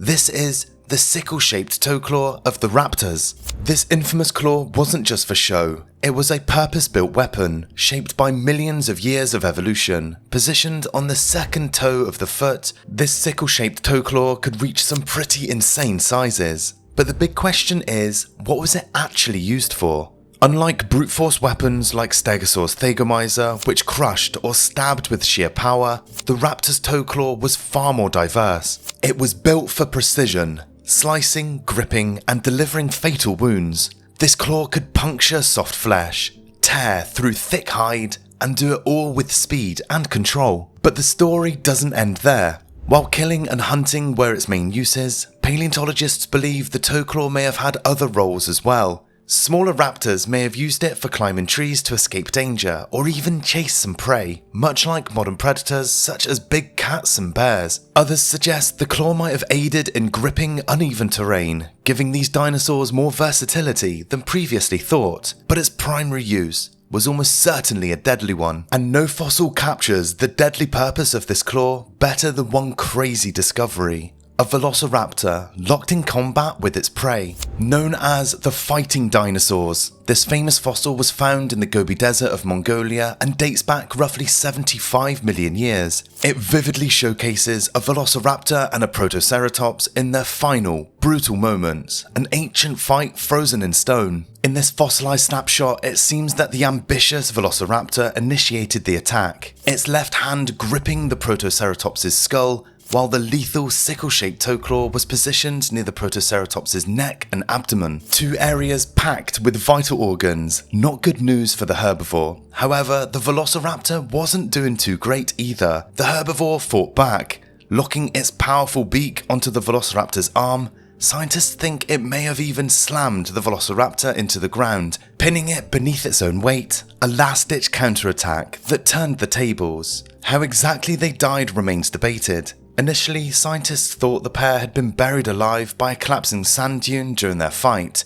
This is the sickle-shaped toe claw of the raptors. This infamous claw wasn't just for show, it was a purpose-built weapon, shaped by millions of years of evolution. Positioned on the second toe of the foot, this sickle-shaped toe claw could reach some pretty insane sizes. But the big question is, what was it actually used for? Unlike brute force weapons like Stegosaurus thagomizer, which crushed or stabbed with sheer power, the raptor's toe claw was far more diverse. It was built for precision, slicing, gripping, and delivering fatal wounds. This claw could puncture soft flesh, tear through thick hide, and do it all with speed and control. But the story doesn't end there. While killing and hunting were its main uses, paleontologists believe the toe claw may have had other roles as well. Smaller raptors may have used it for climbing trees to escape danger or even chase some prey, much like modern predators such as big cats and bears. Others suggest the claw might have aided in gripping uneven terrain, giving these dinosaurs more versatility than previously thought. But its primary use was almost certainly a deadly one, and no fossil captures the deadly purpose of this claw better than one crazy discovery. A velociraptor locked in combat with its prey, known as the fighting dinosaurs. This famous fossil was found in the Gobi Desert of Mongolia and dates back roughly 75 million years. It vividly showcases a velociraptor and a protoceratops in their final, brutal moments, an ancient fight frozen in stone. In this fossilized snapshot, it seems that the ambitious velociraptor initiated the attack, its left hand gripping the protoceratops' skull, while the lethal sickle-shaped toe claw was positioned near the protoceratops' neck and abdomen, two areas packed with vital organs. Not good news for the herbivore. However, the velociraptor wasn't doing too great either. The herbivore fought back, locking its powerful beak onto the velociraptor's arm. Scientists think it may have even slammed the velociraptor into the ground, pinning it beneath its own weight, a last-ditch counterattack that turned the tables. How exactly they died remains debated. Initially, scientists thought the pair had been buried alive by a collapsing sand dune during their fight.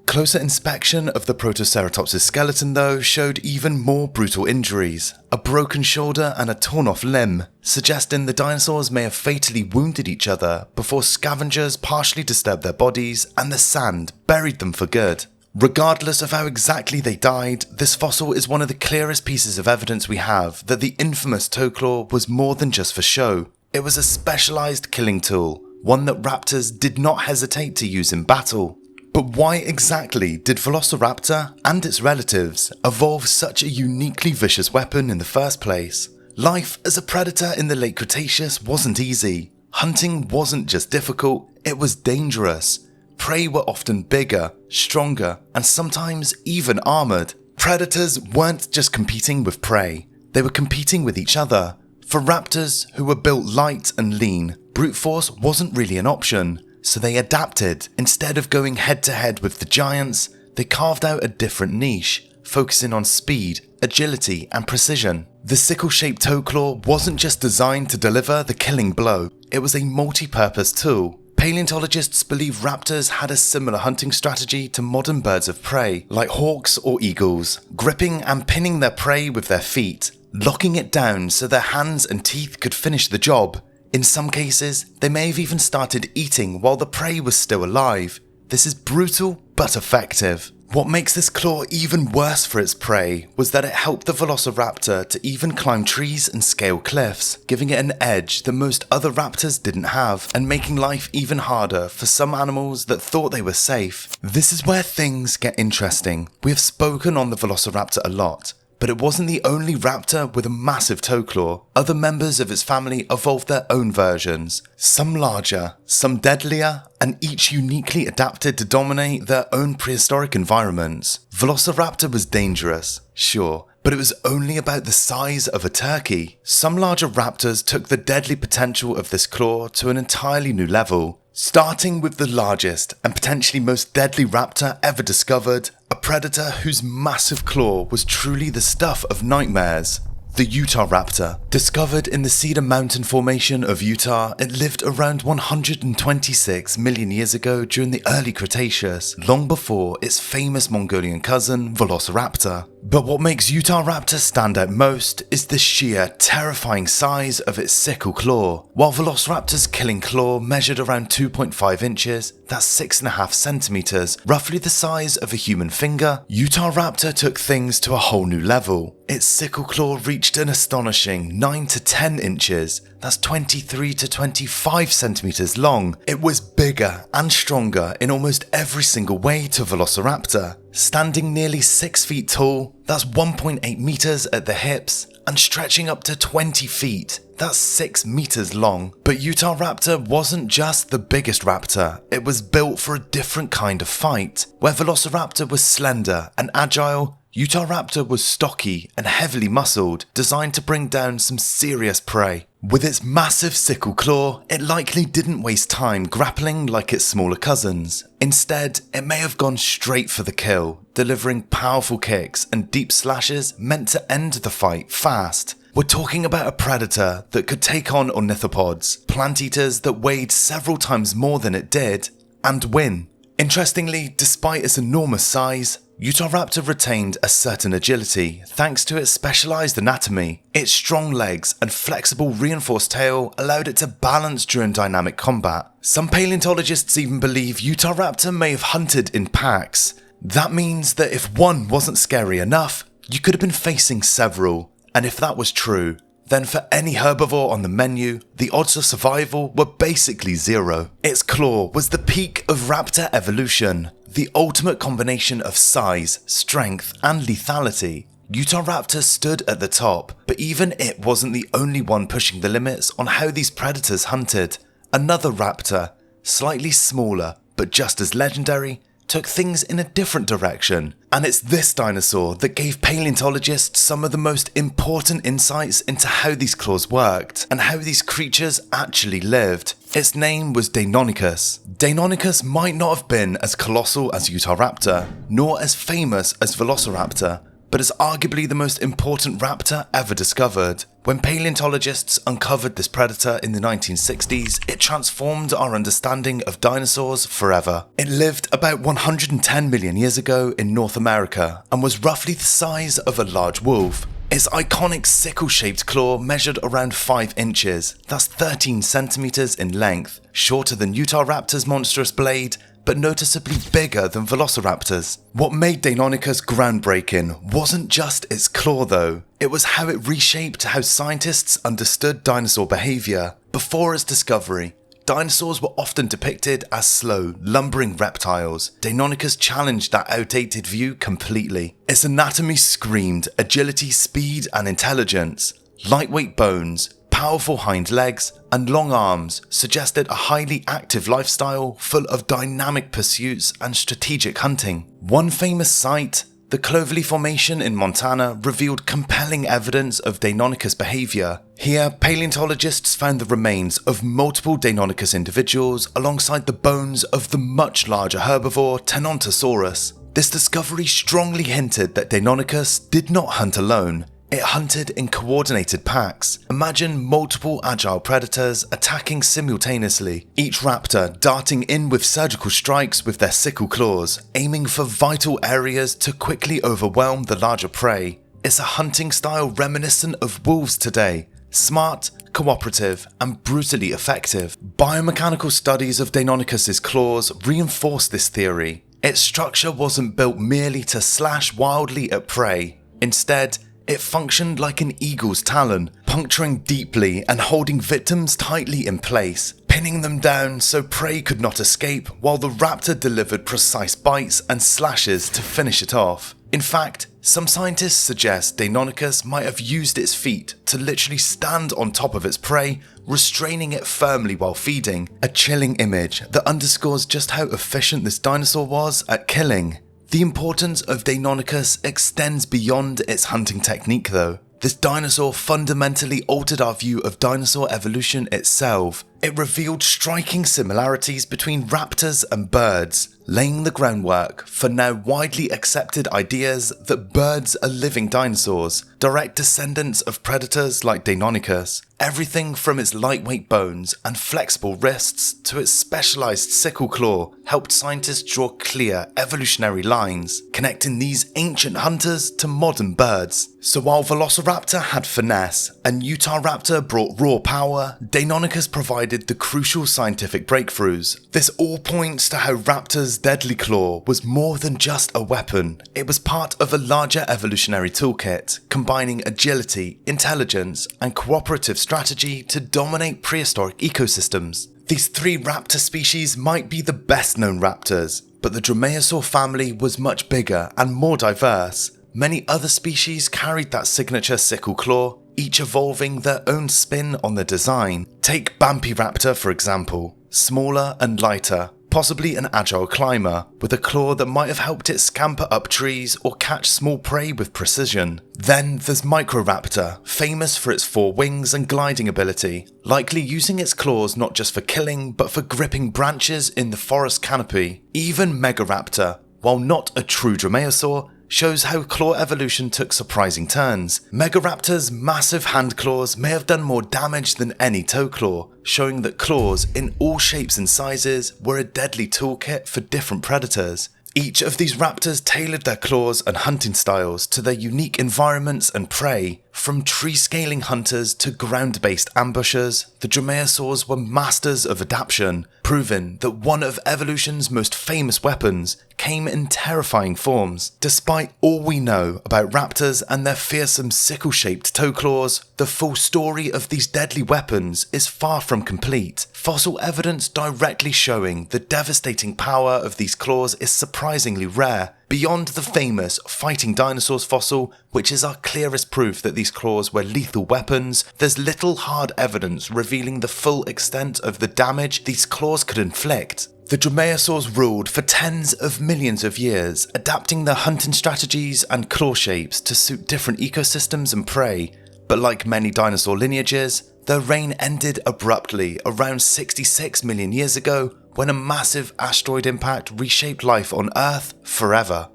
Closer inspection of the protoceratops' skeleton though showed even more brutal injuries, a broken shoulder and a torn off limb, suggesting the dinosaurs may have fatally wounded each other before scavengers partially disturbed their bodies and the sand buried them for good. Regardless of how exactly they died, this fossil is one of the clearest pieces of evidence we have that the infamous toe claw was more than just for show. It was a specialized killing tool, one that raptors did not hesitate to use in battle. But why exactly did Velociraptor and its relatives evolve such a uniquely vicious weapon in the first place? Life as a predator in the late Cretaceous wasn't easy. Hunting wasn't just difficult, it was dangerous. Prey were often bigger, stronger, and sometimes even armored. Predators weren't just competing with prey, they were competing with each other. For raptors who were built light and lean, brute force wasn't really an option, so they adapted. Instead of going head to head with the giants, they carved out a different niche, focusing on speed, agility, and precision. The sickle-shaped toe claw wasn't just designed to deliver the killing blow, it was a multi-purpose tool. Paleontologists believe raptors had a similar hunting strategy to modern birds of prey, like hawks or eagles, gripping and pinning their prey with their feet, locking it down so their hands and teeth could finish the job. In some cases, they may have even started eating while the prey was still alive. This is brutal but effective. What makes this claw even worse for its prey was that it helped the Velociraptor to even climb trees and scale cliffs, giving it an edge that most other raptors didn't have, and making life even harder for some animals that thought they were safe. This is where things get interesting. We have spoken on the Velociraptor a lot, but it wasn't the only raptor with a massive toe claw. Other members of its family evolved their own versions, some larger, some deadlier, and each uniquely adapted to dominate their own prehistoric environments. Velociraptor was dangerous, sure, but it was only about the size of a turkey. Some larger raptors took the deadly potential of this claw to an entirely new level. Starting with the largest and potentially most deadly raptor ever discovered, a predator whose massive claw was truly the stuff of nightmares. The Utahraptor. Discovered in the Cedar Mountain Formation of Utah, it lived around 126 million years ago during the early Cretaceous, long before its famous Mongolian cousin, Velociraptor. But what makes Utahraptor stand out most is the sheer, terrifying size of its sickle claw. While Velociraptor's killing claw measured around 2.5 inches, that's 6.5 centimeters, roughly the size of a human finger, Utahraptor took things to a whole new level. Its sickle claw reached an astonishing 9 to 10 inches, that's 23 to 25 centimeters long. It was bigger and stronger in almost every single way to Velociraptor. Standing nearly 6 feet tall, that's 1.8 meters at the hips, and stretching up to 20 feet, that's 6 meters long. But Utahraptor wasn't just the biggest raptor, it was built for a different kind of fight. Where Velociraptor was slender and agile, Utahraptor was stocky and heavily muscled, designed to bring down some serious prey. With its massive sickle claw, it likely didn't waste time grappling like its smaller cousins. Instead, it may have gone straight for the kill, delivering powerful kicks and deep slashes meant to end the fight fast. We're talking about a predator that could take on ornithopods, plant eaters that weighed several times more than it did, and win. Interestingly, despite its enormous size, Utahraptor retained a certain agility thanks to its specialized anatomy. Its strong legs and flexible reinforced tail allowed it to balance during dynamic combat. Some paleontologists even believe Utahraptor may have hunted in packs. That means that if one wasn't scary enough, you could have been facing several. And if that was true, then for any herbivore on the menu, the odds of survival were basically zero. Its claw was the peak of raptor evolution, the ultimate combination of size, strength, and lethality. Utahraptor stood at the top, but even it wasn't the only one pushing the limits on how these predators hunted. Another raptor, slightly smaller but just as legendary, took things in a different direction. And it's this dinosaur that gave paleontologists some of the most important insights into how these claws worked and how these creatures actually lived. Its name was Deinonychus. Deinonychus might not have been as colossal as Utahraptor, nor as famous as Velociraptor, but is arguably the most important raptor ever discovered. When paleontologists uncovered this predator in the 1960s, it transformed our understanding of dinosaurs forever. It lived about 110 million years ago in North America and was roughly the size of a large wolf. Its iconic sickle-shaped claw measured around 5 inches, that's 13 centimeters in length, shorter than Utahraptor's monstrous blade, but noticeably bigger than Velociraptor's. What made Deinonychus groundbreaking wasn't just its claw though, it was how it reshaped how scientists understood dinosaur behaviour. Before its discovery, dinosaurs were often depicted as slow, lumbering reptiles. Deinonychus challenged that outdated view completely. Its anatomy screamed agility, speed, and intelligence. Lightweight bones, powerful hind legs, and long arms suggested a highly active lifestyle full of dynamic pursuits and strategic hunting. One famous site, the Clovelly Formation in Montana, revealed compelling evidence of Deinonychus behavior. Here, paleontologists found the remains of multiple Deinonychus individuals alongside the bones of the much larger herbivore Tenontosaurus. This discovery strongly hinted that Deinonychus did not hunt alone. It hunted in coordinated packs. Imagine multiple agile predators attacking simultaneously, each raptor darting in with surgical strikes with their sickle claws, aiming for vital areas to quickly overwhelm the larger prey. It's a hunting style reminiscent of wolves today, smart, cooperative, and brutally effective. Biomechanical studies of Deinonychus's claws reinforce this theory. Its structure wasn't built merely to slash wildly at prey. Instead, it functioned like an eagle's talon, puncturing deeply and holding victims tightly in place, pinning them down so prey could not escape while the raptor delivered precise bites and slashes to finish it off. In fact, some scientists suggest Deinonychus might have used its feet to literally stand on top of its prey, restraining it firmly while feeding, a chilling image that underscores just how efficient this dinosaur was at killing. The importance of Deinonychus extends beyond its hunting technique though. This dinosaur fundamentally altered our view of dinosaur evolution itself. It revealed striking similarities between raptors and birds, laying the groundwork for now widely accepted ideas that birds are living dinosaurs, direct descendants of predators like Deinonychus. Everything from its lightweight bones and flexible wrists to its specialized sickle claw helped scientists draw clear evolutionary lines, connecting these ancient hunters to modern birds. So while Velociraptor had finesse and Utahraptor brought raw power, Deinonychus provided the crucial scientific breakthroughs. This all points to how raptors' deadly claw was more than just a weapon. It was part of a larger evolutionary toolkit, combining agility, intelligence, and cooperative strategy to dominate prehistoric ecosystems. These three raptor species might be the best known raptors, but the Dromaeosaur family was much bigger and more diverse. Many other species carried that signature sickle claw, each evolving their own spin on the design. Take Bamphiraptor for example, smaller and lighter, possibly an agile climber, with a claw that might have helped it scamper up trees or catch small prey with precision. Then there's Microraptor, famous for its 4 wings and gliding ability, likely using its claws not just for killing but for gripping branches in the forest canopy. Even Megaraptor, while not a true Dromaeosaur, shows how claw evolution took surprising turns. Megaraptor's massive hand claws may have done more damage than any toe claw, showing that claws in all shapes and sizes were a deadly toolkit for different predators. Each of these raptors tailored their claws and hunting styles to their unique environments and prey. From tree-scaling hunters to ground-based ambushers, the Dromaeosaurs were masters of adaptation, proving that one of evolution's most famous weapons came in terrifying forms. Despite all we know about raptors and their fearsome sickle-shaped toe claws, the full story of these deadly weapons is far from complete. Fossil evidence directly showing the devastating power of these claws is surprisingly rare. Beyond the famous Fighting Dinosaurs fossil, which is our clearest proof that these claws were lethal weapons, there's little hard evidence revealing the full extent of the damage these claws could inflict. The Dromaeosaurs ruled for tens of millions of years, adapting their hunting strategies and claw shapes to suit different ecosystems and prey. But like many dinosaur lineages, their reign ended abruptly around 66 million years ago when a massive asteroid impact reshaped life on Earth forever.